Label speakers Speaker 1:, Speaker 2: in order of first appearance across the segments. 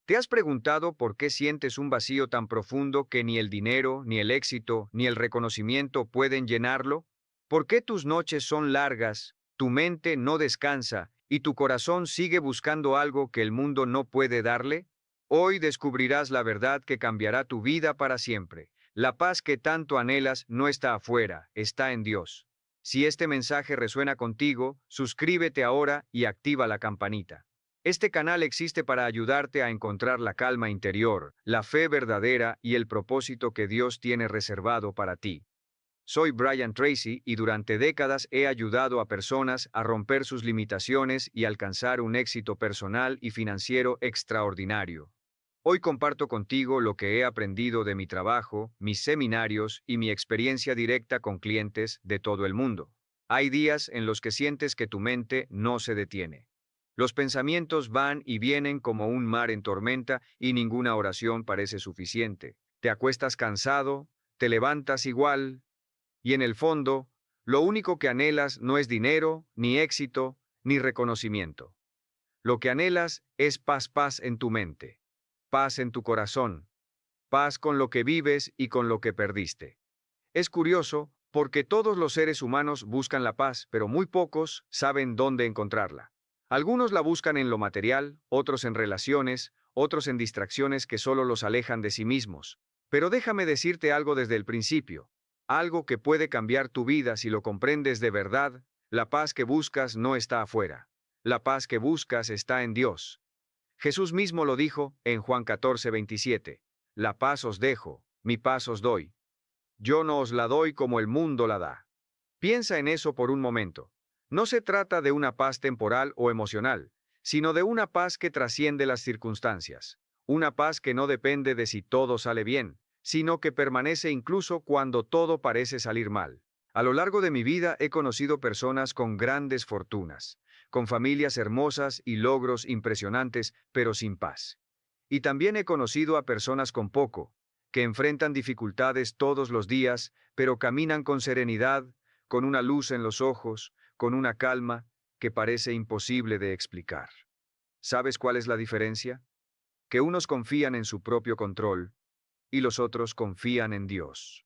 Speaker 1: ¿Te has preguntado por qué sientes un vacío tan profundo que ni el dinero, ni el éxito, ni el reconocimiento pueden llenarlo? ¿Por qué tus noches son largas, tu mente no descansa y tu corazón sigue buscando algo que el mundo no puede darle? Hoy descubrirás la verdad que cambiará tu vida para siempre. La paz que tanto anhelas no está afuera, está en Dios. Si este mensaje resuena contigo, suscríbete ahora y activa la campanita. Este canal existe para ayudarte a encontrar la calma interior, la fe verdadera y el propósito que Dios tiene reservado para ti. Soy Brian Tracy y durante décadas he ayudado a personas a romper sus limitaciones y alcanzar un éxito personal y financiero extraordinario. Hoy comparto contigo lo que he aprendido de mi trabajo, mis seminarios y mi experiencia directa con clientes de todo el mundo. Hay días en los que sientes que tu mente no se detiene. Los pensamientos van y vienen como un mar en tormenta y ninguna oración parece suficiente. Te acuestas cansado, te levantas igual, y en el fondo, lo único que anhelas no es dinero, ni éxito, ni reconocimiento. Lo que anhelas es paz en tu mente, paz en tu corazón, paz con lo que vives y con lo que perdiste. Es curioso, porque todos los seres humanos buscan la paz, pero muy pocos saben dónde encontrarla. Algunos la buscan en lo material, otros en relaciones, otros en distracciones que solo los alejan de sí mismos. Pero déjame decirte algo desde el principio, algo que puede cambiar tu vida si lo comprendes de verdad. La paz que buscas no está afuera. La paz que buscas está en Dios. Jesús mismo lo dijo en Juan 14:27. La paz os dejo, mi paz os doy. Yo no os la doy como el mundo la da. Piensa en eso por un momento. No se trata de una paz temporal o emocional, sino de una paz que trasciende las circunstancias. Una paz que no depende de si todo sale bien, sino que permanece incluso cuando todo parece salir mal. A lo largo de mi vida he conocido personas con grandes fortunas, con familias hermosas y logros impresionantes, pero sin paz. Y también he conocido a personas con poco, que enfrentan dificultades todos los días, pero caminan con serenidad, con una luz en los ojos, con una calma que parece imposible de explicar. ¿Sabes cuál es la diferencia? Que unos confían en su propio control y los otros confían en Dios.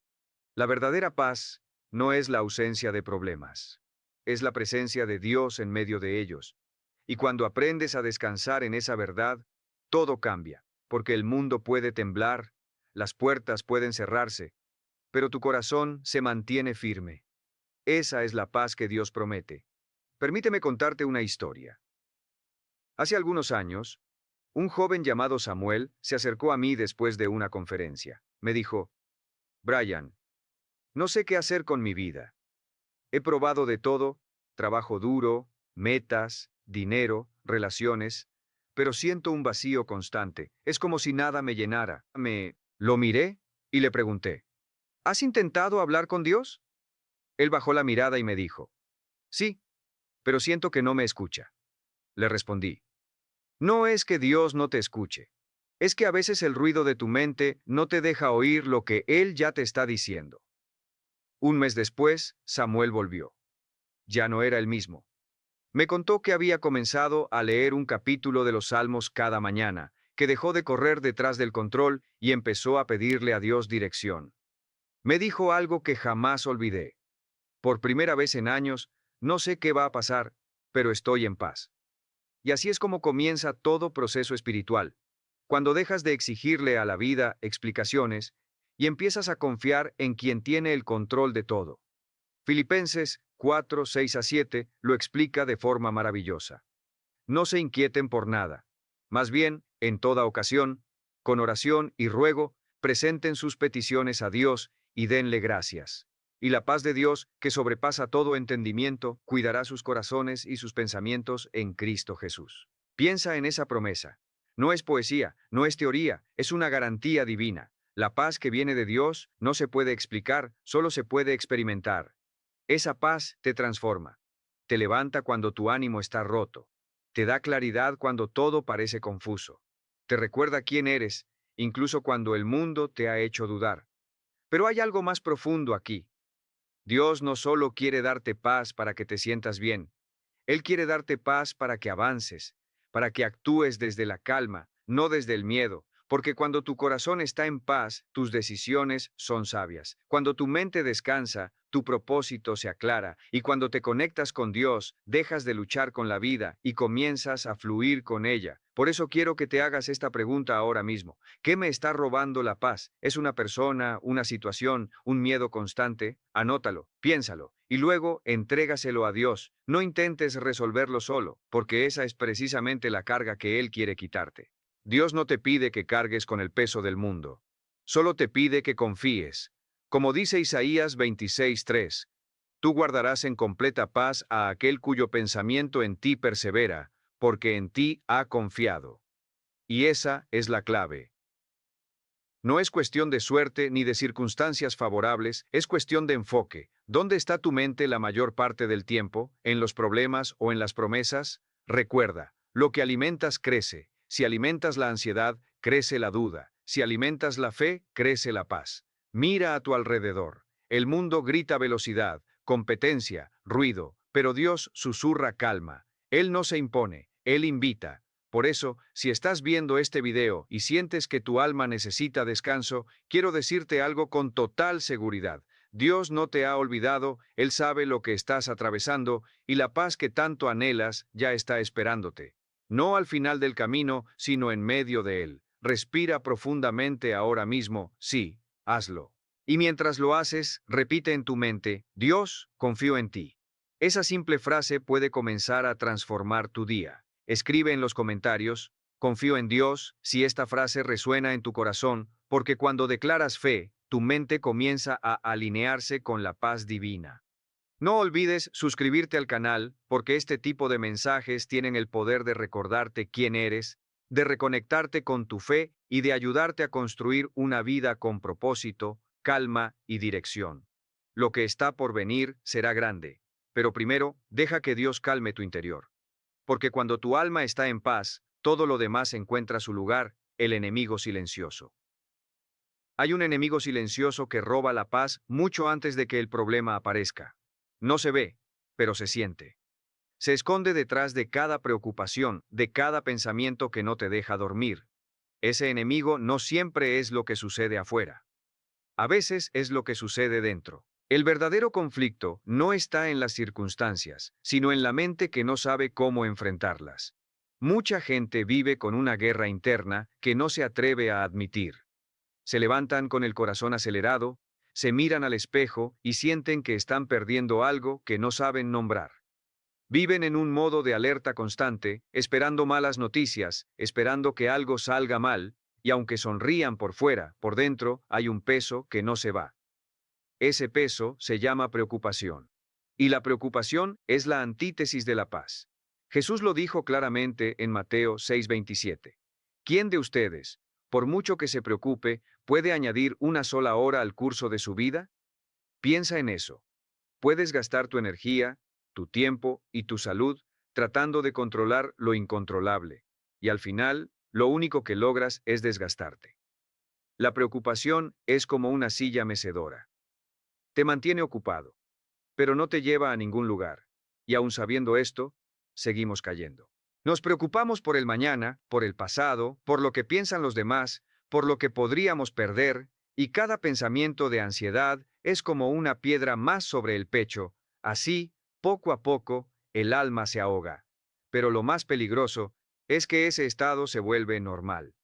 Speaker 1: La verdadera paz no es la ausencia de problemas, es la presencia de Dios en medio de ellos. Y cuando aprendes a descansar en esa verdad, todo cambia, porque el mundo puede temblar, las puertas pueden cerrarse, pero tu corazón se mantiene firme. Esa es la paz que Dios promete. Permíteme contarte una historia. Hace algunos años, un joven llamado Samuel se acercó a mí después de una conferencia. Me dijo: Brian, no sé qué hacer con mi vida. He probado de todo, trabajo duro, metas, dinero, relaciones, pero siento un vacío constante. Es como si nada me llenara. Lo miré y le pregunté: ¿has intentado hablar con Dios? Él bajó la mirada y me dijo: sí, pero siento que no me escucha. Le respondí: no es que Dios no te escuche. Es que a veces el ruido de tu mente no te deja oír lo que Él ya te está diciendo. Un mes después, Samuel volvió. Ya no era el mismo. Me contó que había comenzado a leer un capítulo de los Salmos cada mañana, que dejó de correr detrás del control y empezó a pedirle a Dios dirección. Me dijo algo que jamás olvidé. Por primera vez en años, no sé qué va a pasar, pero estoy en paz. Y así es como comienza todo proceso espiritual, cuando dejas de exigirle a la vida explicaciones y empiezas a confiar en quien tiene el control de todo. Filipenses 4:6-7 lo explica de forma maravillosa. No se inquieten por nada. Más bien, en toda ocasión, con oración y ruego, presenten sus peticiones a Dios y denle gracias. Y la paz de Dios, que sobrepasa todo entendimiento, cuidará sus corazones y sus pensamientos en Cristo Jesús. Piensa en esa promesa. No es poesía, no es teoría, es una garantía divina. La paz que viene de Dios no se puede explicar, solo se puede experimentar. Esa paz te transforma. Te levanta cuando tu ánimo está roto. Te da claridad cuando todo parece confuso. Te recuerda quién eres, incluso cuando el mundo te ha hecho dudar. Pero hay algo más profundo aquí. Dios no solo quiere darte paz para que te sientas bien. Él quiere darte paz para que avances, para que actúes desde la calma, no desde el miedo, porque cuando tu corazón está en paz, tus decisiones son sabias. Cuando tu mente descansa, tu propósito se aclara, y cuando te conectas con Dios, dejas de luchar con la vida y comienzas a fluir con ella. Por eso quiero que te hagas esta pregunta ahora mismo. ¿Qué me está robando la paz? ¿Es una persona, una situación, un miedo constante? Anótalo, piénsalo, y luego entrégaselo a Dios. No intentes resolverlo solo, porque esa es precisamente la carga que Él quiere quitarte. Dios no te pide que cargues con el peso del mundo. Solo te pide que confíes. Como dice Isaías 26:3, tú guardarás en completa paz a aquel cuyo pensamiento en ti persevera, porque en ti ha confiado. Y esa es la clave. No es cuestión de suerte ni de circunstancias favorables, es cuestión de enfoque. ¿Dónde está tu mente la mayor parte del tiempo? ¿En los problemas o en las promesas? Recuerda, lo que alimentas crece. Si alimentas la ansiedad, crece la duda. Si alimentas la fe, crece la paz. Mira a tu alrededor. El mundo grita velocidad, competencia, ruido, pero Dios susurra calma. Él no se impone, Él invita. Por eso, si estás viendo este video y sientes que tu alma necesita descanso, quiero decirte algo con total seguridad. Dios no te ha olvidado, Él sabe lo que estás atravesando y la paz que tanto anhelas ya está esperándote. No al final del camino, sino en medio de él. Respira profundamente ahora mismo, sí, hazlo. Y mientras lo haces, repite en tu mente, Dios, confío en ti. Esa simple frase puede comenzar a transformar tu día. Escribe en los comentarios, confío en Dios, si esta frase resuena en tu corazón, porque cuando declaras fe, tu mente comienza a alinearse con la paz divina. No olvides suscribirte al canal, porque este tipo de mensajes tienen el poder de recordarte quién eres, de reconectarte con tu fe y de ayudarte a construir una vida con propósito, calma y dirección. Lo que está por venir será grande, pero primero, deja que Dios calme tu interior. Porque cuando tu alma está en paz, todo lo demás encuentra su lugar, el enemigo silencioso. Hay un enemigo silencioso que roba la paz mucho antes de que el problema aparezca. No se ve, pero se siente. Se esconde detrás de cada preocupación, de cada pensamiento que no te deja dormir. Ese enemigo no siempre es lo que sucede afuera. A veces es lo que sucede dentro. El verdadero conflicto no está en las circunstancias, sino en la mente que no sabe cómo enfrentarlas. Mucha gente vive con una guerra interna que no se atreve a admitir. Se levantan con el corazón acelerado, se miran al espejo y sienten que están perdiendo algo que no saben nombrar. Viven en un modo de alerta constante, esperando malas noticias, esperando que algo salga mal, y aunque sonrían por fuera, por dentro hay un peso que no se va. Ese peso se llama preocupación. Y la preocupación es la antítesis de la paz. Jesús lo dijo claramente en Mateo 6:27. ¿Quién de ustedes, por mucho que se preocupe, puede añadir una sola hora al curso de su vida? Piensa en eso. Puedes gastar tu energía, tu tiempo y tu salud tratando de controlar lo incontrolable. Y al final, lo único que logras es desgastarte. La preocupación es como una silla mecedora. Te mantiene ocupado, pero no te lleva a ningún lugar. Y aun sabiendo esto, seguimos cayendo. Nos preocupamos por el mañana, por el pasado, por lo que piensan los demás, por lo que podríamos perder, y cada pensamiento de ansiedad es como una piedra más sobre el pecho. Así, poco a poco, el alma se ahoga. Pero lo más peligroso es que ese estado se vuelve normal.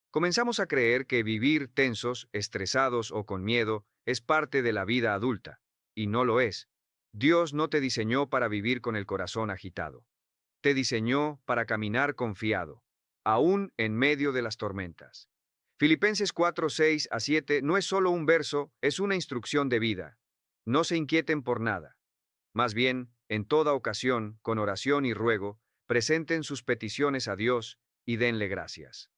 Speaker 1: Comenzamos a creer que vivir tensos, estresados o con miedo es parte de la vida adulta, y no lo es. Dios no te diseñó para vivir con el corazón agitado. Te diseñó para caminar confiado, aún en medio de las tormentas. Filipenses 4:6-7 no es solo un verso, es una instrucción de vida. No se inquieten por nada. Más bien, en toda ocasión, con oración y ruego, presenten sus peticiones a Dios y denle gracias.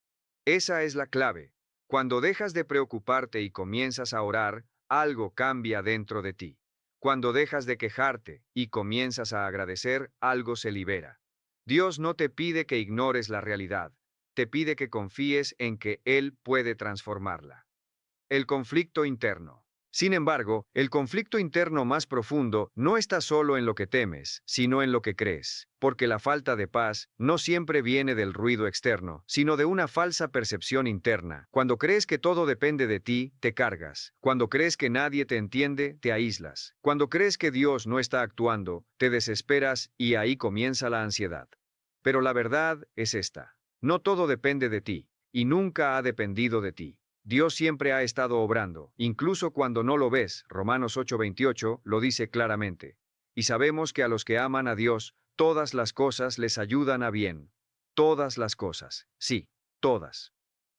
Speaker 1: Esa es la clave. Cuando dejas de preocuparte y comienzas a orar, algo cambia dentro de ti. Cuando dejas de quejarte y comienzas a agradecer, algo se libera. Dios no te pide que ignores la realidad, te pide que confíes en que Él puede transformarla. El conflicto interno. Sin embargo, el conflicto interno más profundo no está solo en lo que temes, sino en lo que crees, porque la falta de paz no siempre viene del ruido externo, sino de una falsa percepción interna. Cuando crees que todo depende de ti, te cargas. Cuando crees que nadie te entiende, te aíslas. Cuando crees que Dios no está actuando, te desesperas y ahí comienza la ansiedad. Pero la verdad es esta: no todo depende de ti, y nunca ha dependido de ti. Dios siempre ha estado obrando, incluso cuando no lo ves. Romanos 8:28 lo dice claramente. Y sabemos que a los que aman a Dios, todas las cosas les ayudan a bien. Todas las cosas, sí, todas.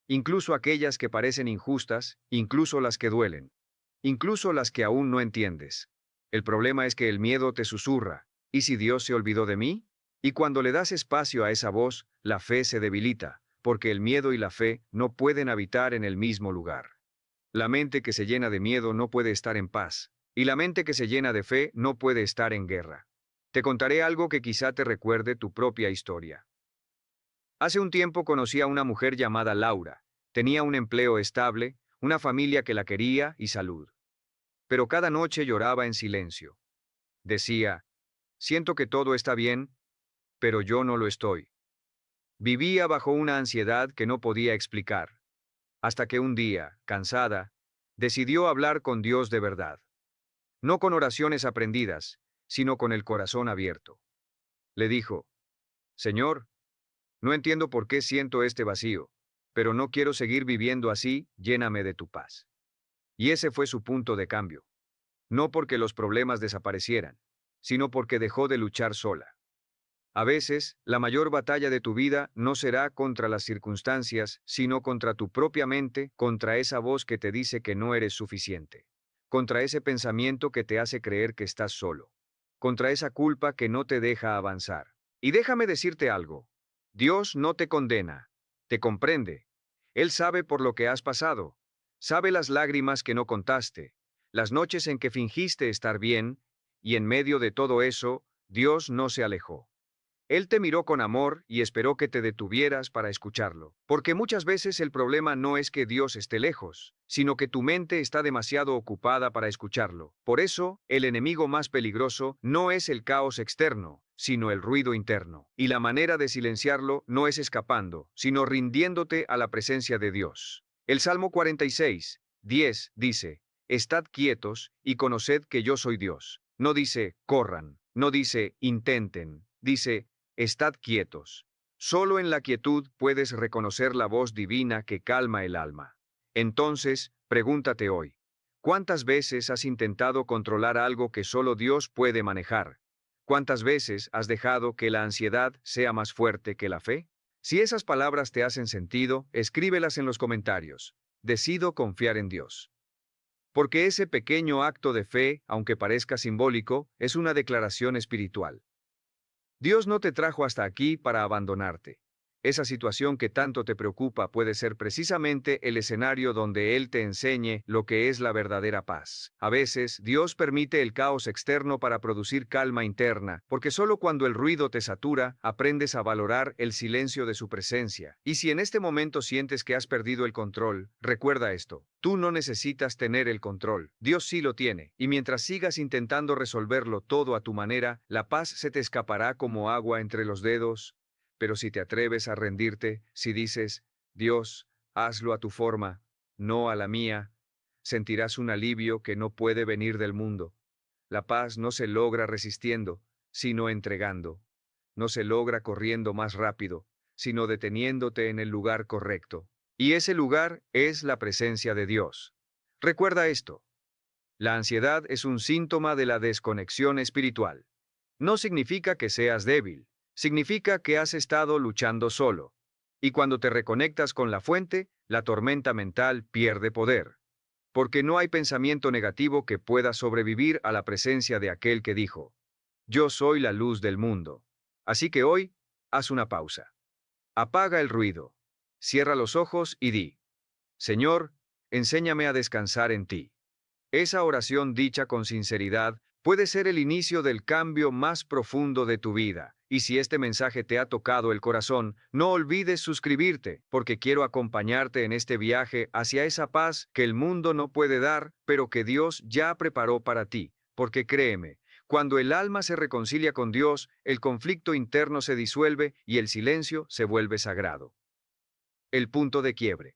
Speaker 1: Incluso aquellas que parecen injustas, incluso las que duelen, incluso las que aún no entiendes. El problema es que el miedo te susurra: ¿y si Dios se olvidó de mí? Y cuando le das espacio a esa voz, la fe se debilita, porque el miedo y la fe no pueden habitar en el mismo lugar. La mente que se llena de miedo no puede estar en paz, y la mente que se llena de fe no puede estar en guerra. Te contaré algo que quizá te recuerde tu propia historia. Hace un tiempo conocí a una mujer llamada Laura. Tenía un empleo estable, una familia que la quería y salud. Pero cada noche lloraba en silencio. Decía: siento que todo está bien, pero yo no lo estoy. Vivía bajo una ansiedad que no podía explicar, hasta que un día, cansada, decidió hablar con Dios de verdad. No con oraciones aprendidas, sino con el corazón abierto. Le dijo: Señor, no entiendo por qué siento este vacío, pero no quiero seguir viviendo así, lléname de tu paz. Y ese fue su punto de cambio. No porque los problemas desaparecieran, sino porque dejó de luchar sola. A veces, la mayor batalla de tu vida no será contra las circunstancias, sino contra tu propia mente, contra esa voz que te dice que no eres suficiente, contra ese pensamiento que te hace creer que estás solo, contra esa culpa que no te deja avanzar. Y déjame decirte algo: Dios no te condena, te comprende. Él sabe por lo que has pasado, sabe las lágrimas que no contaste, las noches en que fingiste estar bien, y en medio de todo eso, Dios no se alejó. Él te miró con amor y esperó que te detuvieras para escucharlo. Porque muchas veces el problema no es que Dios esté lejos, sino que tu mente está demasiado ocupada para escucharlo. Por eso, el enemigo más peligroso no es el caos externo, sino el ruido interno. Y la manera de silenciarlo no es escapando, sino rindiéndote a la presencia de Dios. El Salmo 46:10 dice: Estad quietos y conoced que yo soy Dios. No dice: corran, no dice: intenten, dice: estad quietos. Solo en la quietud puedes reconocer la voz divina que calma el alma. Entonces, pregúntate hoy: ¿cuántas veces has intentado controlar algo que solo Dios puede manejar? ¿Cuántas veces has dejado que la ansiedad sea más fuerte que la fe? Si esas palabras te hacen sentido, escríbelas en los comentarios. Decido confiar en Dios. Porque ese pequeño acto de fe, aunque parezca simbólico, es una declaración espiritual. Dios no te trajo hasta aquí para abandonarte. Esa situación que tanto te preocupa puede ser precisamente el escenario donde Él te enseñe lo que es la verdadera paz. A veces, Dios permite el caos externo para producir calma interna, porque solo cuando el ruido te satura, aprendes a valorar el silencio de su presencia. Y si en este momento sientes que has perdido el control, recuerda esto: tú no necesitas tener el control, Dios sí lo tiene, y mientras sigas intentando resolverlo todo a tu manera, la paz se te escapará como agua entre los dedos. Pero si te atreves a rendirte, si dices: Dios, hazlo a tu forma, no a la mía, sentirás un alivio que no puede venir del mundo. La paz no se logra resistiendo, sino entregando. No se logra corriendo más rápido, sino deteniéndote en el lugar correcto. Y ese lugar es la presencia de Dios. Recuerda esto: la ansiedad es un síntoma de la desconexión espiritual. No significa que seas débil, significa que has estado luchando solo. Y cuando te reconectas con la fuente, la tormenta mental pierde poder. Porque no hay pensamiento negativo que pueda sobrevivir a la presencia de aquel que dijo: Yo soy la luz del mundo. Así que hoy, haz una pausa. Apaga el ruido. Cierra los ojos y di: Señor, enséñame a descansar en ti. Esa oración dicha con sinceridad puede ser el inicio del cambio más profundo de tu vida, Y si este mensaje te ha tocado el corazón, no olvides suscribirte, porque quiero acompañarte en este viaje hacia esa paz que el mundo no puede dar, pero que Dios ya preparó para ti. Porque créeme, cuando el alma se reconcilia con Dios, el conflicto interno se disuelve y el silencio se vuelve sagrado. El punto de quiebre.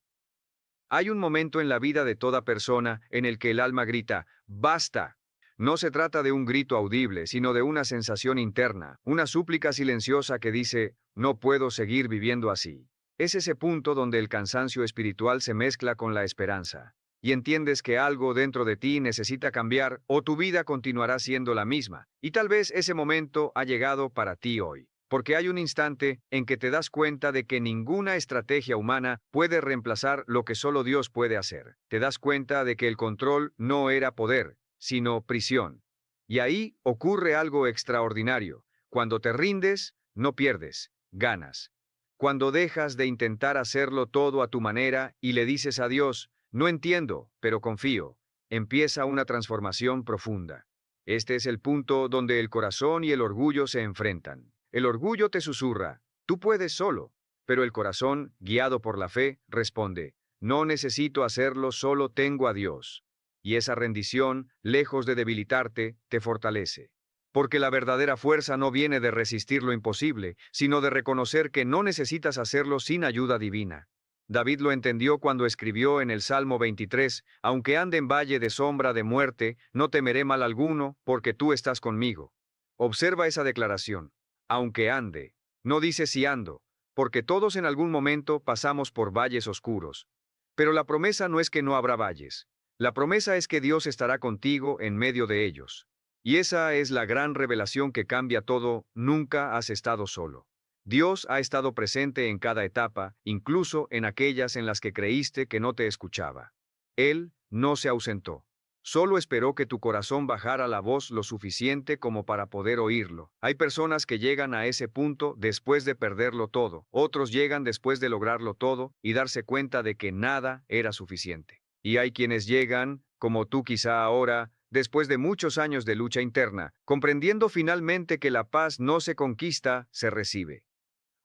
Speaker 1: Hay un momento en la vida de toda persona en el que el alma grita, ¡basta! No se trata de un grito audible, sino de una sensación interna, una súplica silenciosa que dice, no puedo seguir viviendo así. Es ese punto donde el cansancio espiritual se mezcla con la esperanza, y entiendes que algo dentro de ti necesita cambiar o tu vida continuará siendo la misma, y tal vez ese momento ha llegado para ti hoy. Porque hay un instante en que te das cuenta de que ninguna estrategia humana puede reemplazar lo que solo Dios puede hacer. Te das cuenta de que el control no era poder, sino prisión. Y ahí ocurre algo extraordinario. Cuando te rindes, no pierdes, ganas. Cuando dejas de intentar hacerlo todo a tu manera y le dices a Dios, no entiendo, pero confío, empieza una transformación profunda. Este es el punto donde el corazón y el orgullo se enfrentan. El orgullo te susurra, tú puedes solo, pero el corazón, guiado por la fe, responde, no necesito hacerlo, solo tengo a Dios. Y esa rendición, lejos de debilitarte, te fortalece. Porque la verdadera fuerza no viene de resistir lo imposible, sino de reconocer que no necesitas hacerlo sin ayuda divina. David lo entendió cuando escribió en el Salmo 23, aunque ande en valle de sombra de muerte, no temeré mal alguno, porque tú estás conmigo. Observa esa declaración. Aunque ande. No dice si ando, porque todos en algún momento pasamos por valles oscuros. Pero la promesa no es que no habrá valles. La promesa es que Dios estará contigo en medio de ellos. Y esa es la gran revelación que cambia todo, nunca has estado solo. Dios ha estado presente en cada etapa, incluso en aquellas en las que creíste que no te escuchaba. Él no se ausentó. Solo esperó que tu corazón bajara la voz lo suficiente como para poder oírlo. Hay personas que llegan a ese punto después de perderlo todo. Otros llegan después de lograrlo todo y darse cuenta de que nada era suficiente. Y hay quienes llegan, como tú quizá ahora, después de muchos años de lucha interna, comprendiendo finalmente que la paz no se conquista, se recibe.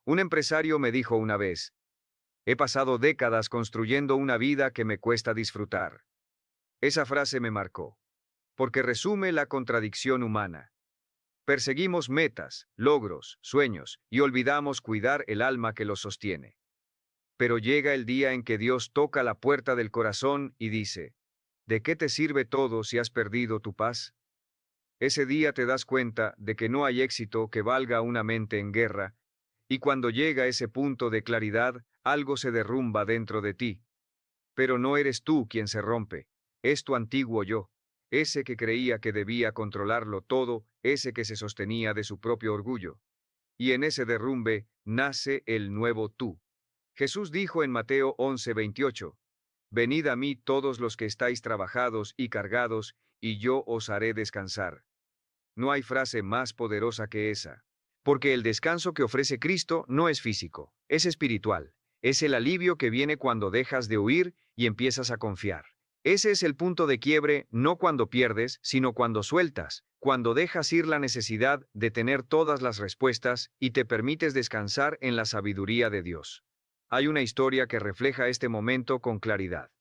Speaker 1: Un empresario me dijo una vez, he pasado décadas construyendo una vida que me cuesta disfrutar. Esa frase me marcó, porque resume la contradicción humana. Perseguimos metas, logros, sueños, y olvidamos cuidar el alma que los sostiene. Pero llega el día en que Dios toca la puerta del corazón y dice, ¿de qué te sirve todo si has perdido tu paz? Ese día te das cuenta de que no hay éxito que valga una mente en guerra, y cuando llega ese punto de claridad, algo se derrumba dentro de ti. Pero no eres tú quien se rompe, es tu antiguo yo, ese que creía que debía controlarlo todo, ese que se sostenía de su propio orgullo. Y en ese derrumbe nace el nuevo tú. Jesús dijo en Mateo 11:28, venid a mí todos los que estáis trabajados y cargados, y yo os haré descansar. No hay frase más poderosa que esa. Porque el descanso que ofrece Cristo no es físico, es espiritual. Es el alivio que viene cuando dejas de huir y empiezas a confiar. Ese es el punto de quiebre, no cuando pierdes, sino cuando sueltas, cuando dejas ir la necesidad de tener todas las respuestas y te permites descansar en la sabiduría de Dios. Hay una historia que refleja este momento con claridad.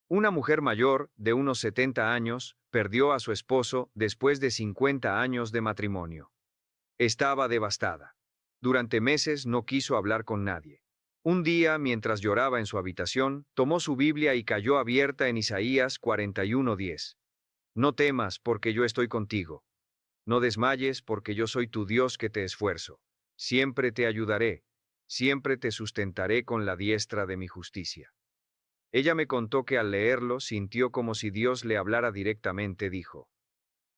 Speaker 1: Una mujer mayor, de unos 70 años, perdió a su esposo después de 50 años de matrimonio. Estaba devastada. Durante meses no quiso hablar con nadie. Un día, mientras lloraba en su habitación, tomó su Biblia y cayó abierta en Isaías 41:10. No temas, porque yo estoy contigo. No desmayes, porque yo soy tu Dios que te esfuerzo. Siempre te ayudaré. Siempre te sustentaré con la diestra de mi justicia. Ella me contó que al leerlo sintió como si Dios le hablara directamente, dijo.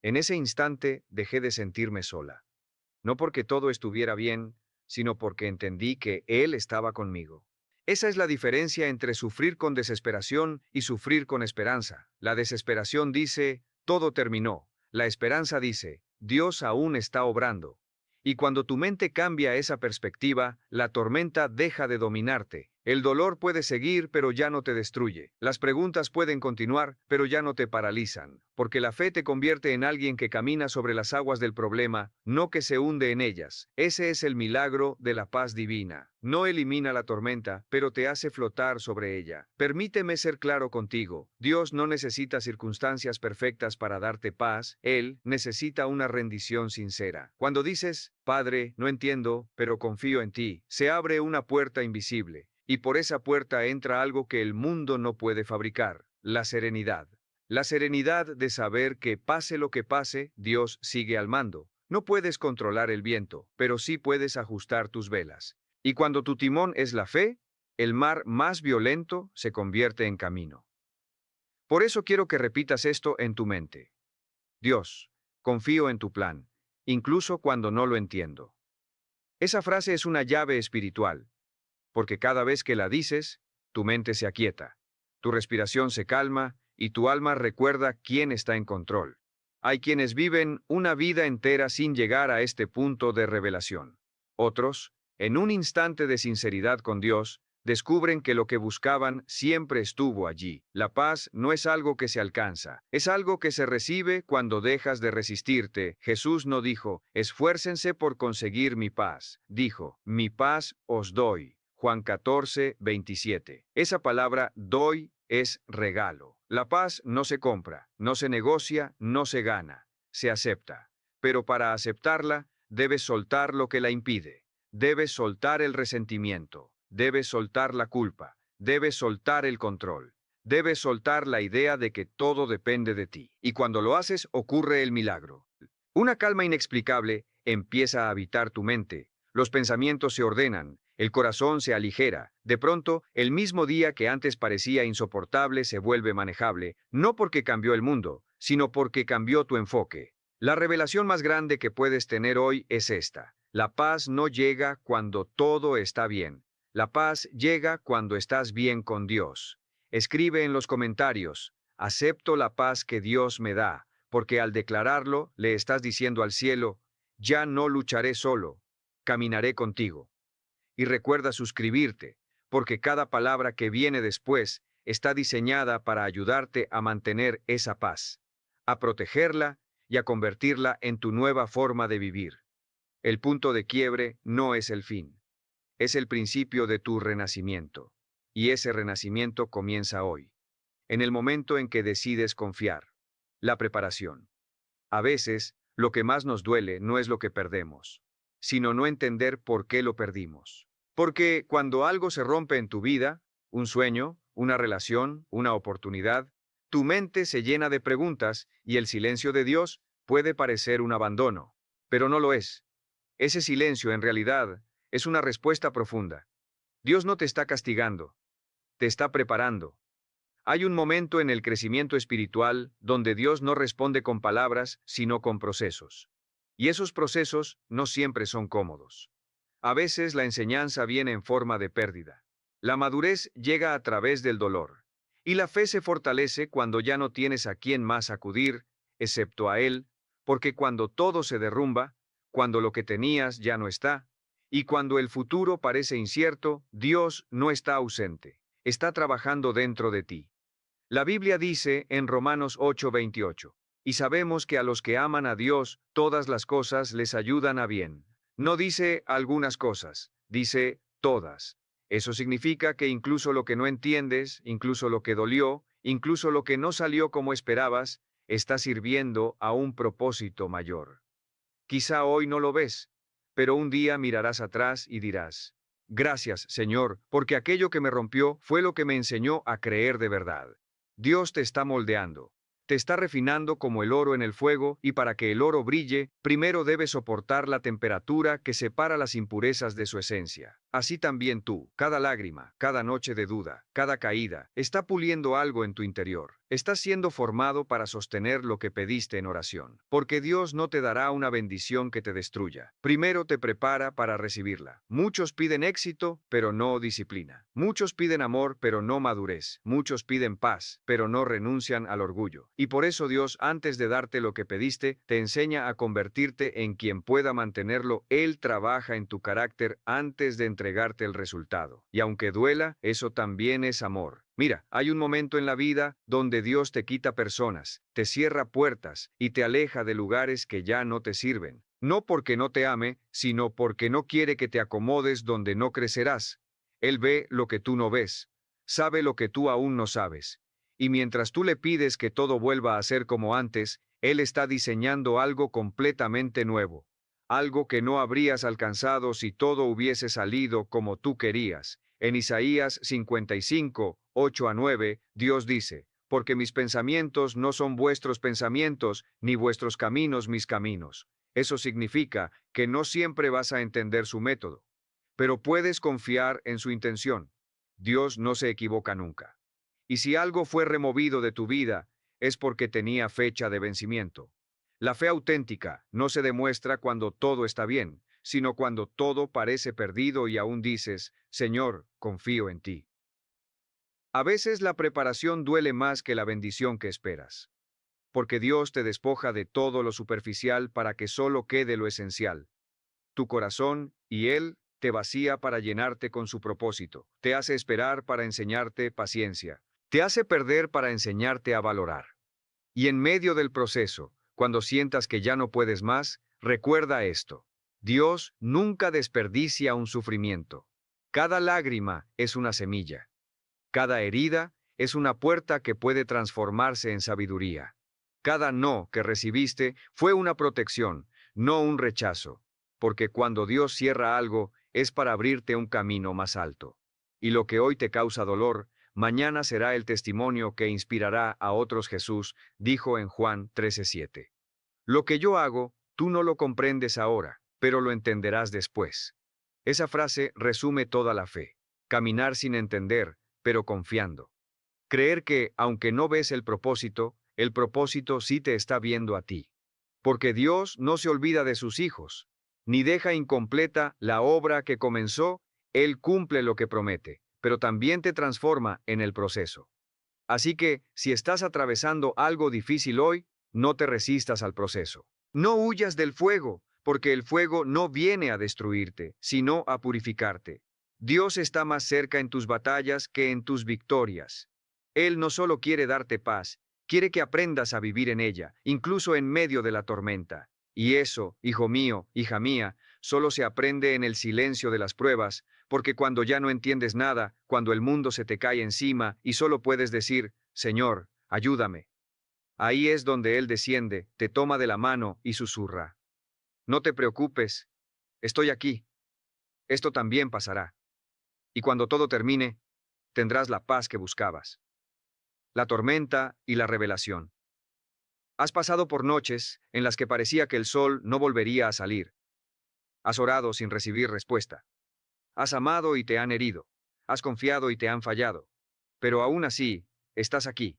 Speaker 1: En ese instante dejé de sentirme sola. No porque todo estuviera bien, sino porque entendí que Él estaba conmigo. Esa es la diferencia entre sufrir con desesperación y sufrir con esperanza. La desesperación dice, todo terminó. La esperanza dice, Dios aún está obrando. Y cuando tu mente cambia esa perspectiva, la tormenta deja de dominarte. El dolor puede seguir, pero ya no te destruye. Las preguntas pueden continuar, pero ya no te paralizan, porque la fe te convierte en alguien que camina sobre las aguas del problema, no que se hunde en ellas. Ese es el milagro de la paz divina. No elimina la tormenta, pero te hace flotar sobre ella. Permíteme ser claro contigo. Dios no necesita circunstancias perfectas para darte paz. Él necesita una rendición sincera. Cuando dices, Padre, no entiendo, pero confío en ti, se abre una puerta invisible. Y por esa puerta entra algo que el mundo no puede fabricar, la serenidad. La serenidad de saber que pase lo que pase, Dios sigue al mando. No puedes controlar el viento, pero sí puedes ajustar tus velas. Y cuando tu timón es la fe, el mar más violento se convierte en camino. Por eso quiero que repitas esto en tu mente. Dios, confío en tu plan, incluso cuando no lo entiendo. Esa frase es una llave espiritual, porque cada vez que la dices, tu mente se aquieta, tu respiración se calma y tu alma recuerda quién está en control. Hay quienes viven una vida entera sin llegar a este punto de revelación. Otros, en un instante de sinceridad con Dios, descubren que lo que buscaban siempre estuvo allí. La paz no es algo que se alcanza, es algo que se recibe cuando dejas de resistirte. Jesús no dijo, esfuércense por conseguir mi paz. Dijo, mi paz os doy. Juan 14, 27. Esa palabra doy es regalo. La paz no se compra, no se negocia, no se gana, se acepta. Pero para aceptarla, debes soltar lo que la impide. Debes soltar el resentimiento, debes soltar la culpa, debes soltar el control, debes soltar la idea de que todo depende de ti. Y cuando lo haces, ocurre el milagro. Una calma inexplicable empieza a habitar tu mente. Los pensamientos se ordenan, el corazón se aligera. De pronto, el mismo día que antes parecía insoportable se vuelve manejable, no porque cambió el mundo, sino porque cambió tu enfoque. La revelación más grande que puedes tener hoy es esta. La paz no llega cuando todo está bien. La paz llega cuando estás bien con Dios. Escribe en los comentarios, acepto la paz que Dios me da, porque al declararlo le estás diciendo al cielo, ya no lucharé solo, caminaré contigo. Y recuerda suscribirte, porque cada palabra que viene después está diseñada para ayudarte a mantener esa paz, a protegerla y a convertirla en tu nueva forma de vivir. El punto de quiebre no es el fin, es el principio de tu renacimiento. Y ese renacimiento comienza hoy, en el momento en que decides confiar. La preparación. A veces, lo que más nos duele no es lo que perdemos, sino no entender por qué lo perdimos. Porque cuando algo se rompe en tu vida, un sueño, una relación, una oportunidad, tu mente se llena de preguntas y el silencio de Dios puede parecer un abandono, pero no lo es. Ese silencio en realidad es una respuesta profunda. Dios no te está castigando, te está preparando. Hay un momento en el crecimiento espiritual donde Dios no responde con palabras, sino con procesos. Y esos procesos no siempre son cómodos. A veces la enseñanza viene en forma de pérdida. La madurez llega a través del dolor. Y la fe se fortalece cuando ya no tienes a quién más acudir, excepto a Él, porque cuando todo se derrumba, cuando lo que tenías ya no está, y cuando el futuro parece incierto, Dios no está ausente, está trabajando dentro de ti. La Biblia dice en Romanos 8:28, y sabemos que a los que aman a Dios, todas las cosas les ayudan a bien. No dice algunas cosas, dice todas. Eso significa que incluso lo que no entiendes, incluso lo que dolió, incluso lo que no salió como esperabas, está sirviendo a un propósito mayor. Quizá hoy no lo ves, pero un día mirarás atrás y dirás, gracias, Señor, porque aquello que me rompió fue lo que me enseñó a creer de verdad. Dios te está moldeando, te está refinando como el oro en el fuego, y para que el oro brille, primero debe soportar la temperatura que separa las impurezas de su esencia. Así también tú, cada lágrima, cada noche de duda, cada caída, está puliendo algo en tu interior. Estás siendo formado para sostener lo que pediste en oración, porque Dios no te dará una bendición que te destruya. Primero te prepara para recibirla. Muchos piden éxito, pero no disciplina. Muchos piden amor, pero no madurez. Muchos piden paz, pero no renuncian al orgullo. Y por eso Dios, antes de darte lo que pediste, te enseña a convertirte en quien pueda mantenerlo. Él trabaja en tu carácter antes de entregarte el resultado. Y aunque duela, eso también es amor. Mira, hay un momento en la vida donde Dios te quita personas, te cierra puertas y te aleja de lugares que ya no te sirven. No porque no te ame, sino porque no quiere que te acomodes donde no crecerás. Él ve lo que tú no ves, sabe lo que tú aún no sabes. Y mientras tú le pides que todo vuelva a ser como antes, Él está diseñando algo completamente nuevo. Algo que no habrías alcanzado si todo hubiese salido como tú querías. En Isaías 55, 8 a 9, Dios dice, porque mis pensamientos no son vuestros pensamientos, ni vuestros caminos mis caminos. Eso significa que no siempre vas a entender su método, pero puedes confiar en su intención. Dios no se equivoca nunca. Y si algo fue removido de tu vida, es porque tenía fecha de vencimiento. La fe auténtica no se demuestra cuando todo está bien, sino cuando todo parece perdido y aún dices, Señor, confío en ti. A veces la preparación duele más que la bendición que esperas, porque Dios te despoja de todo lo superficial para que solo quede lo esencial. Tu corazón, y Él te vacía para llenarte con su propósito, te hace esperar para enseñarte paciencia, te hace perder para enseñarte a valorar. Y en medio del proceso, cuando sientas que ya no puedes más, recuerda esto. Dios nunca desperdicia un sufrimiento. Cada lágrima es una semilla. Cada herida es una puerta que puede transformarse en sabiduría. Cada no que recibiste fue una protección, no un rechazo. Porque cuando Dios cierra algo, es para abrirte un camino más alto. Y lo que hoy te causa dolor, mañana será el testimonio que inspirará a otros. Jesús dijo en Juan 13:7. Lo que yo hago, tú no lo comprendes ahora, pero lo entenderás después. Esa frase resume toda la fe. Caminar sin entender, pero confiando. Creer que, aunque no ves el propósito sí te está viendo a ti. Porque Dios no se olvida de sus hijos, ni deja incompleta la obra que comenzó. Él cumple lo que promete, pero también te transforma en el proceso. Así que, si estás atravesando algo difícil hoy, no te resistas al proceso. No huyas del fuego, porque el fuego no viene a destruirte, sino a purificarte. Dios está más cerca en tus batallas que en tus victorias. Él no solo quiere darte paz, quiere que aprendas a vivir en ella, incluso en medio de la tormenta. Y eso, hijo mío, hija mía, solo se aprende en el silencio de las pruebas, porque cuando ya no entiendes nada, cuando el mundo se te cae encima y solo puedes decir, Señor, ayúdame. Ahí es donde Él desciende, te toma de la mano y susurra. No te preocupes, estoy aquí. Esto también pasará. Y cuando todo termine, tendrás la paz que buscabas. La tormenta y la revelación. Has pasado por noches en las que parecía que el sol no volvería a salir. Has orado sin recibir respuesta. Has amado y te han herido. Has confiado y te han fallado. Pero aún así, estás aquí.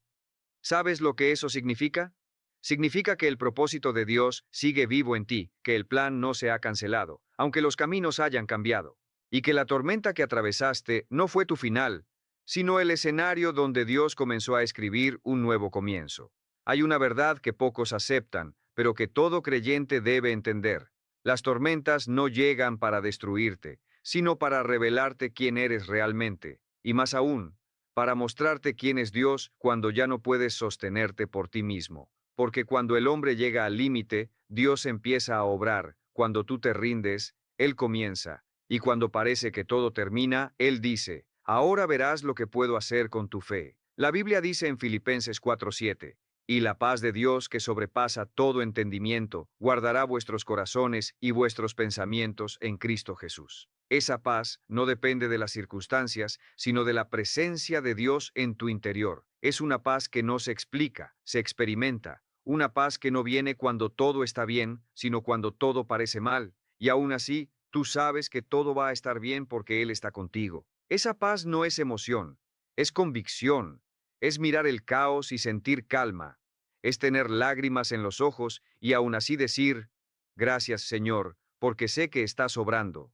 Speaker 1: ¿Sabes lo que eso significa? Significa que el propósito de Dios sigue vivo en ti, que el plan no se ha cancelado, aunque los caminos hayan cambiado, y que la tormenta que atravesaste no fue tu final, sino el escenario donde Dios comenzó a escribir un nuevo comienzo. Hay una verdad que pocos aceptan, pero que todo creyente debe entender. Las tormentas no llegan para destruirte, sino para revelarte quién eres realmente, y más aún, para mostrarte quién es Dios cuando ya no puedes sostenerte por ti mismo. Porque cuando el hombre llega al límite, Dios empieza a obrar. Cuando tú te rindes, Él comienza. Y cuando parece que todo termina, Él dice, ahora verás lo que puedo hacer con tu fe. La Biblia dice en Filipenses 4:7, y la paz de Dios que sobrepasa todo entendimiento, guardará vuestros corazones y vuestros pensamientos en Cristo Jesús. Esa paz no depende de las circunstancias, sino de la presencia de Dios en tu interior. Es una paz que no se explica, se experimenta. Una paz que no viene cuando todo está bien, sino cuando todo parece mal. Y aún así, tú sabes que todo va a estar bien porque Él está contigo. Esa paz no es emoción, es convicción. Es mirar el caos y sentir calma. Es tener lágrimas en los ojos y aún así decir, gracias Señor, porque sé que estás obrando.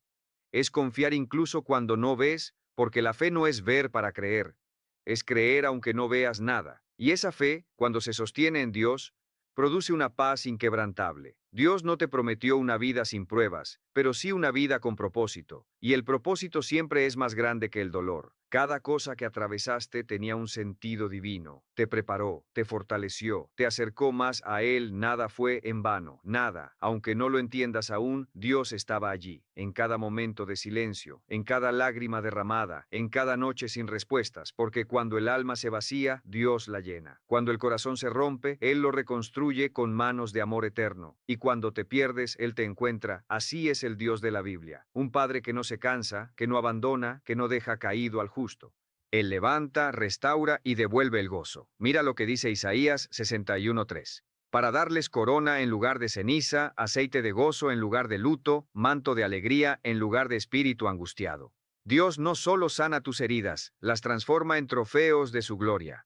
Speaker 1: Es confiar incluso cuando no ves, porque la fe no es ver para creer. Es creer aunque no veas nada. Y esa fe, cuando se sostiene en Dios, produce una paz inquebrantable. Dios no te prometió una vida sin pruebas, pero sí una vida con propósito, y el propósito siempre es más grande que el dolor. Cada cosa que atravesaste tenía un sentido divino. Te preparó, te fortaleció, te acercó más a Él. Nada fue en vano, nada. Aunque no lo entiendas aún, Dios estaba allí, en cada momento de silencio, en cada lágrima derramada, en cada noche sin respuestas, porque cuando el alma se vacía, Dios la llena. Cuando el corazón se rompe, Él lo reconstruye con manos de amor eterno. Y cuando te pierdes, Él te encuentra. Así es el Dios de la Biblia. Un Padre que no se cansa, que no abandona, que no deja caído al justo. Él levanta, restaura y devuelve el gozo. Mira lo que dice Isaías 61:3. Para darles corona en lugar de ceniza, aceite de gozo en lugar de luto, manto de alegría en lugar de espíritu angustiado. Dios no solo sana tus heridas, las transforma en trofeos de su gloria.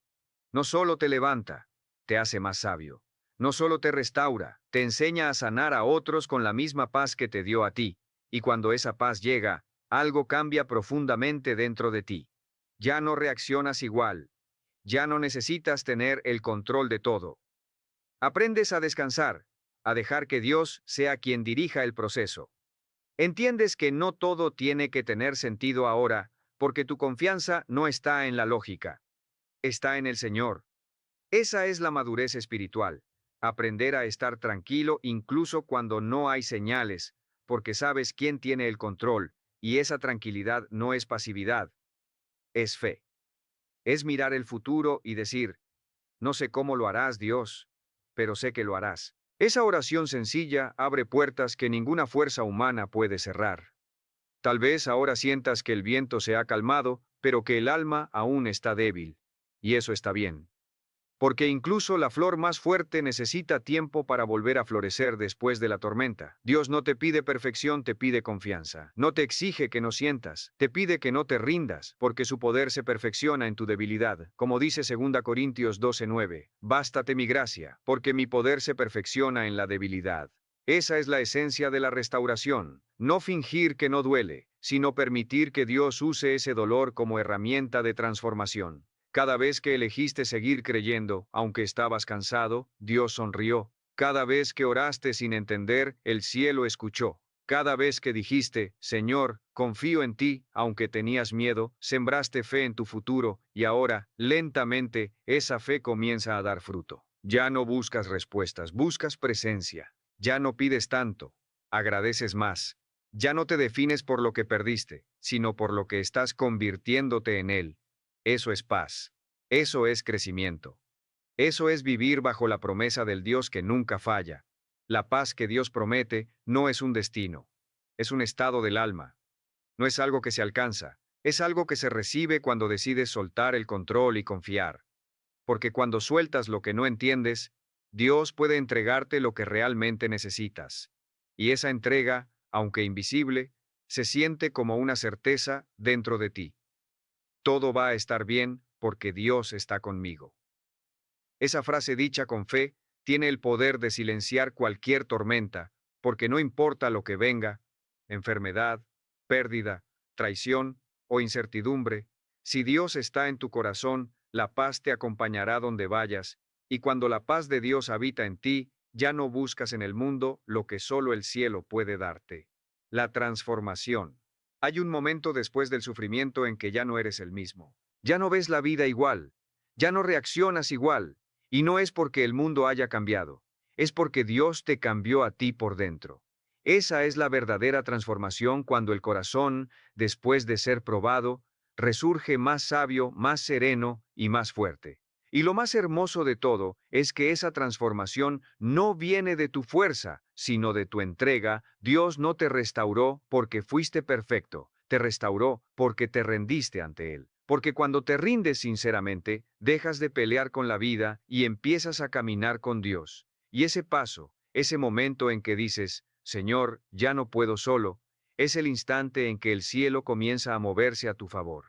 Speaker 1: No solo te levanta, te hace más sabio. No solo te restaura, te enseña a sanar a otros con la misma paz que te dio a ti. Y cuando esa paz llega, algo cambia profundamente dentro de ti. Ya no reaccionas igual. Ya no necesitas tener el control de todo. Aprendes a descansar, a dejar que Dios sea quien dirija el proceso. Entiendes que no todo tiene que tener sentido ahora, porque tu confianza no está en la lógica, está en el Señor. Esa es la madurez espiritual. Aprender a estar tranquilo incluso cuando no hay señales, porque sabes quién tiene el control, y esa tranquilidad no es pasividad, es fe. Es mirar el futuro y decir, no sé cómo lo harás, Dios, pero sé que lo harás. Esa oración sencilla abre puertas que ninguna fuerza humana puede cerrar. Tal vez ahora sientas que el viento se ha calmado, pero que el alma aún está débil. Y eso está bien. Porque incluso la flor más fuerte necesita tiempo para volver a florecer después de la tormenta. Dios no te pide perfección, te pide confianza. No te exige que no sientas, te pide que no te rindas, porque su poder se perfecciona en tu debilidad. Como dice 2 Corintios 12:9, bástate mi gracia, porque mi poder se perfecciona en la debilidad. Esa es la esencia de la restauración. No fingir que no duele, sino permitir que Dios use ese dolor como herramienta de transformación. Cada vez que elegiste seguir creyendo, aunque estabas cansado, Dios sonrió. Cada vez que oraste sin entender, el cielo escuchó. Cada vez que dijiste, Señor, confío en ti, aunque tenías miedo, sembraste fe en tu futuro, y ahora, lentamente, esa fe comienza a dar fruto. Ya no buscas respuestas, buscas presencia. Ya no pides tanto, agradeces más. Ya no te defines por lo que perdiste, sino por lo que estás convirtiéndote en él. Eso es paz. Eso es crecimiento. Eso es vivir bajo la promesa del Dios que nunca falla. La paz que Dios promete no es un destino, es un estado del alma. No es algo que se alcanza, es algo que se recibe cuando decides soltar el control y confiar. Porque cuando sueltas lo que no entiendes, Dios puede entregarte lo que realmente necesitas. Y esa entrega, aunque invisible, se siente como una certeza dentro de ti. Todo va a estar bien porque Dios está conmigo. Esa frase dicha con fe tiene el poder de silenciar cualquier tormenta, porque no importa lo que venga, enfermedad, pérdida, traición o incertidumbre, si Dios está en tu corazón, la paz te acompañará donde vayas, y cuando la paz de Dios habita en ti, ya no buscas en el mundo lo que solo el cielo puede darte. La transformación. Hay un momento después del sufrimiento en que ya no eres el mismo. Ya no ves la vida igual. Ya no reaccionas igual. Y no es porque el mundo haya cambiado. Es porque Dios te cambió a ti por dentro. Esa es la verdadera transformación cuando el corazón, después de ser probado, resurge más sabio, más sereno y más fuerte. Y lo más hermoso de todo es que esa transformación no viene de tu fuerza, sino de tu entrega. Dios no te restauró porque fuiste perfecto, te restauró porque te rendiste ante Él. Porque cuando te rindes sinceramente, dejas de pelear con la vida y empiezas a caminar con Dios. Y ese paso, ese momento en que dices, Señor, ya no puedo solo, es el instante en que el cielo comienza a moverse a tu favor.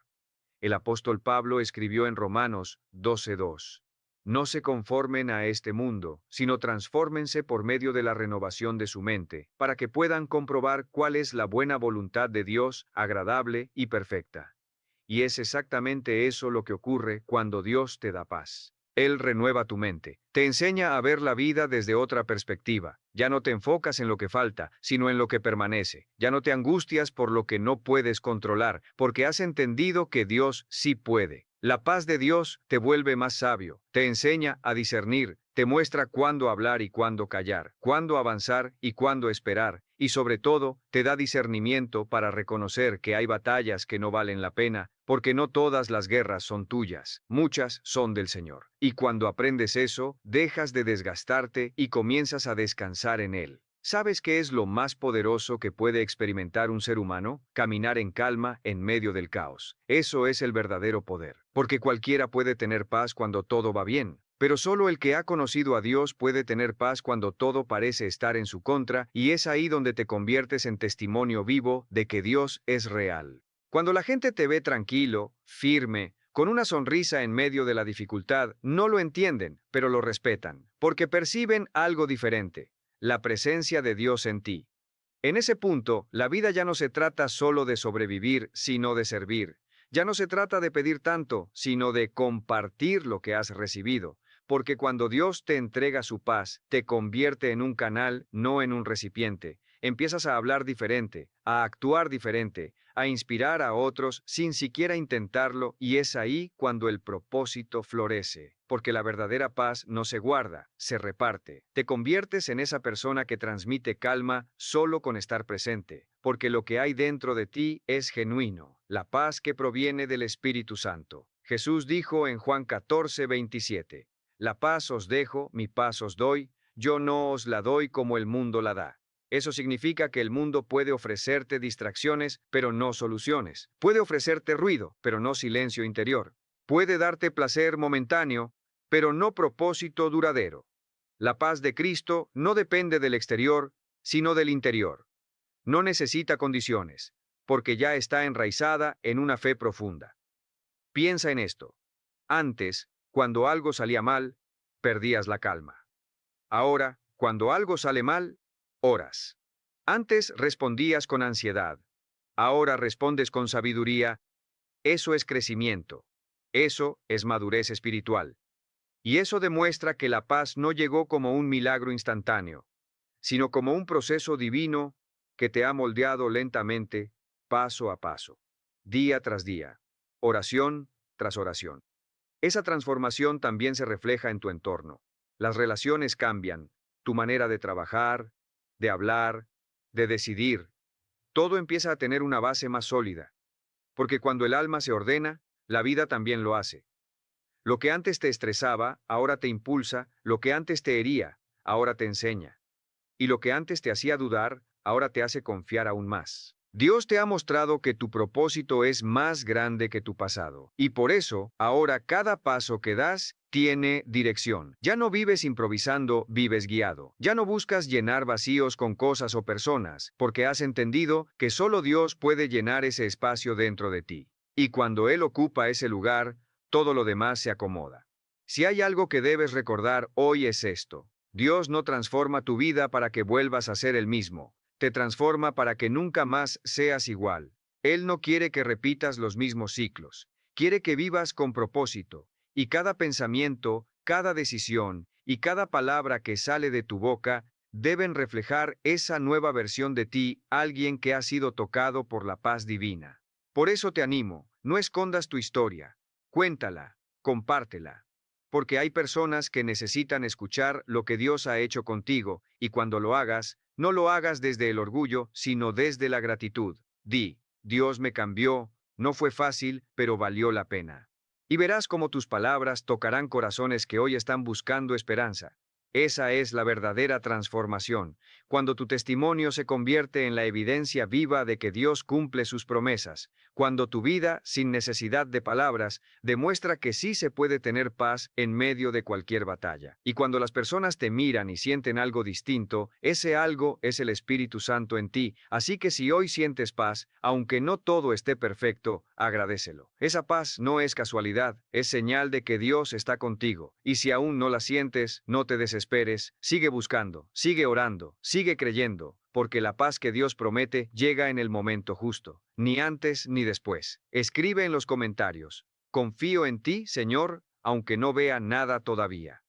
Speaker 1: El apóstol Pablo escribió en Romanos 12:2. No se conformen a este mundo, sino transfórmense por medio de la renovación de su mente, para que puedan comprobar cuál es la buena voluntad de Dios, agradable y perfecta. Y es exactamente eso lo que ocurre cuando Dios te da paz. Él renueva tu mente, te enseña a ver la vida desde otra perspectiva, Ya no te enfocas en lo que falta, sino en lo que permanece. Ya no te angustias por lo que no puedes controlar, porque has entendido que Dios sí puede. La paz de Dios te vuelve más sabio, te enseña a discernir, te muestra cuándo hablar y cuándo callar, cuándo avanzar y cuándo esperar, y sobre todo, te da discernimiento para reconocer que hay batallas que no valen la pena, porque no todas las guerras son tuyas, muchas son del Señor. Y cuando aprendes eso, dejas de desgastarte y comienzas a descansar en Él. ¿Sabes qué es lo más poderoso que puede experimentar un ser humano? Caminar en calma en medio del caos. Eso es el verdadero poder. Porque cualquiera puede tener paz cuando todo va bien, pero solo el que ha conocido a Dios puede tener paz cuando todo parece estar en su contra, y es ahí donde te conviertes en testimonio vivo de que Dios es real. Cuando la gente te ve tranquilo, firme, con una sonrisa en medio de la dificultad, no lo entienden, pero lo respetan, porque perciben algo diferente, la presencia de Dios en ti. En ese punto, la vida ya no se trata solo de sobrevivir, sino de servir. Ya no se trata de pedir tanto, sino de compartir lo que has recibido, porque cuando Dios te entrega su paz, te convierte en un canal, no en un recipiente. Empiezas a hablar diferente, a actuar diferente, a inspirar a otros sin siquiera intentarlo, y es ahí cuando el propósito florece, porque la verdadera paz no se guarda, se reparte. Te conviertes en esa persona que transmite calma solo con estar presente, porque lo que hay dentro de ti es genuino, la paz que proviene del Espíritu Santo. Jesús dijo en Juan 14:27, la paz os dejo, mi paz os doy, yo no os la doy como el mundo la da. Eso significa que el mundo puede ofrecerte distracciones, pero no soluciones. Puede ofrecerte ruido, pero no silencio interior. Puede darte placer momentáneo, pero no propósito duradero. La paz de Cristo no depende del exterior, sino del interior. No necesita condiciones, porque ya está enraizada en una fe profunda. Piensa en esto. Antes, cuando algo salía mal, perdías la calma. Ahora, cuando algo sale mal, oras. Antes respondías con ansiedad. Ahora respondes con sabiduría. Eso es crecimiento. Eso es madurez espiritual. Y eso demuestra que la paz no llegó como un milagro instantáneo, sino como un proceso divino que te ha moldeado lentamente, paso a paso, día tras día, oración tras oración. Esa transformación también se refleja en tu entorno. Las relaciones cambian, tu manera de trabajar, de hablar, de decidir. Todo empieza a tener una base más sólida, porque cuando el alma se ordena, la vida también lo hace. Lo que antes te estresaba, ahora te impulsa, lo que antes te hería, ahora te enseña. Y lo que antes te hacía dudar, ahora te hace confiar aún más. Dios te ha mostrado que tu propósito es más grande que tu pasado. Y por eso, ahora cada paso que das tiene dirección. Ya no vives improvisando, vives guiado. Ya no buscas llenar vacíos con cosas o personas, porque has entendido que solo Dios puede llenar ese espacio dentro de ti. Y cuando Él ocupa ese lugar, todo lo demás se acomoda. Si hay algo que debes recordar hoy es esto. Dios no transforma tu vida para que vuelvas a ser el mismo, te transforma para que nunca más seas igual. Él no quiere que repitas los mismos ciclos, quiere que vivas con propósito, y cada pensamiento, cada decisión y cada palabra que sale de tu boca deben reflejar esa nueva versión de ti, alguien que ha sido tocado por la paz divina. Por eso te animo, no escondas tu historia, cuéntala, compártela. Porque hay personas que necesitan escuchar lo que Dios ha hecho contigo, y cuando lo hagas, no lo hagas desde el orgullo, sino desde la gratitud. Di, Dios me cambió, no fue fácil, pero valió la pena. Y verás cómo tus palabras tocarán corazones que hoy están buscando esperanza. Esa es la verdadera transformación, cuando tu testimonio se convierte en la evidencia viva de que Dios cumple sus promesas, cuando tu vida, sin necesidad de palabras, demuestra que sí se puede tener paz en medio de cualquier batalla. Y cuando las personas te miran y sienten algo distinto, ese algo es el Espíritu Santo en ti. Así que si hoy sientes paz, aunque no todo esté perfecto, agradécelo. Esa paz no es casualidad, es señal de que Dios está contigo. Y si aún no la sientes, no te desesperes, sigue buscando, sigue orando, sigue creyendo, porque la paz que Dios promete llega en el momento justo, ni antes ni después. Escribe en los comentarios: confío en ti, Señor, aunque no vea nada todavía.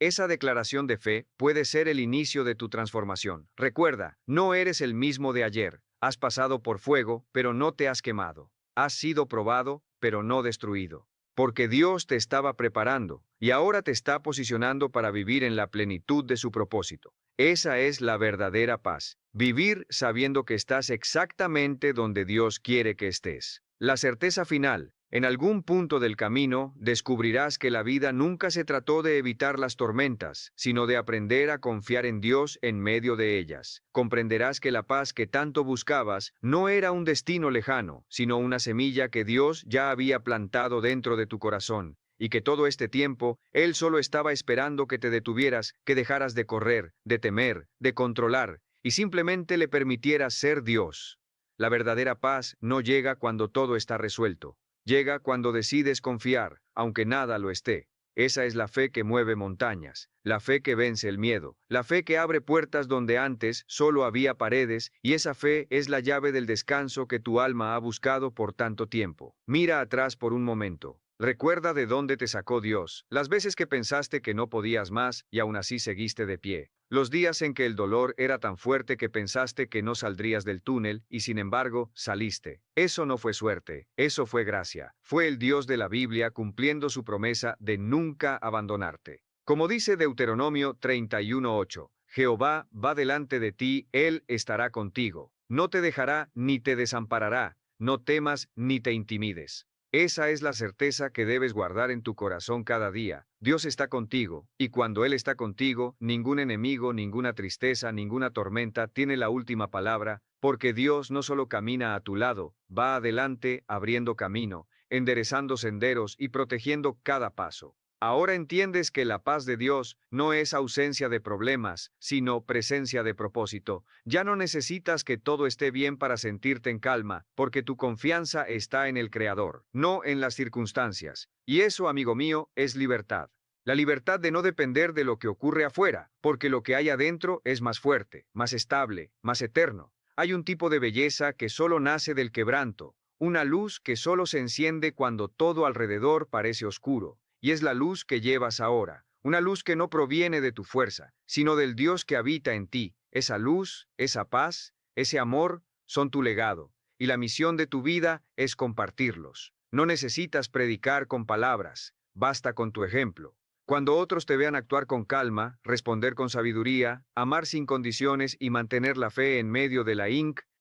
Speaker 1: Esa declaración de fe puede ser el inicio de tu transformación. Recuerda, no eres el mismo de ayer. Has pasado por fuego, pero no te has quemado. Has sido probado, pero no destruido. Porque Dios te estaba preparando y ahora te está posicionando para vivir en la plenitud de su propósito. Esa es la verdadera paz. Vivir sabiendo que estás exactamente donde Dios quiere que estés. La certeza final. En algún punto del camino, descubrirás que la vida nunca se trató de evitar las tormentas, sino de aprender a confiar en Dios en medio de ellas. Comprenderás que la paz que tanto buscabas no era un destino lejano, sino una semilla que Dios ya había plantado dentro de tu corazón, y que todo este tiempo Él solo estaba esperando que te detuvieras, que dejaras de correr, de temer, de controlar, y simplemente le permitieras ser Dios. La verdadera paz no llega cuando todo está resuelto. Llega cuando decides confiar, aunque nada lo esté. Esa es la fe que mueve montañas, la fe que vence el miedo, la fe que abre puertas donde antes solo había paredes, y esa fe es la llave del descanso que tu alma ha buscado por tanto tiempo. Mira atrás por un momento. Recuerda de dónde te sacó Dios, las veces que pensaste que no podías más y aún así seguiste de pie. Los días en que el dolor era tan fuerte que pensaste que no saldrías del túnel y sin embargo saliste. Eso no fue suerte, eso fue gracia. Fue el Dios de la Biblia cumpliendo su promesa de nunca abandonarte. Como dice Deuteronomio 31:8, Jehová va delante de ti, Él estará contigo. No te dejará ni te desamparará, no temas ni te intimides. Esa es la certeza que debes guardar en tu corazón cada día. Dios está contigo, y cuando Él está contigo, ningún enemigo, ninguna tristeza, ninguna tormenta tiene la última palabra, porque Dios no solo camina a tu lado, va adelante, abriendo camino, enderezando senderos y protegiendo cada paso. Ahora entiendes que la paz de Dios no es ausencia de problemas, sino presencia de propósito. Ya no necesitas que todo esté bien para sentirte en calma, porque tu confianza está en el Creador, no en las circunstancias. Y eso, amigo mío, es libertad. La libertad de no depender de lo que ocurre afuera, porque lo que hay adentro es más fuerte, más estable, más eterno. Hay un tipo de belleza que solo nace del quebranto, una luz que solo se enciende cuando todo alrededor parece oscuro. Y es la luz que llevas ahora, una luz que no proviene de tu fuerza, sino del Dios que habita en ti. Esa luz, esa paz, ese amor son tu legado, y la misión de tu vida es compartirlos. No necesitas predicar con palabras, basta con tu ejemplo. Cuando otros te vean actuar con calma, responder con sabiduría, amar sin condiciones y mantener la fe en medio de la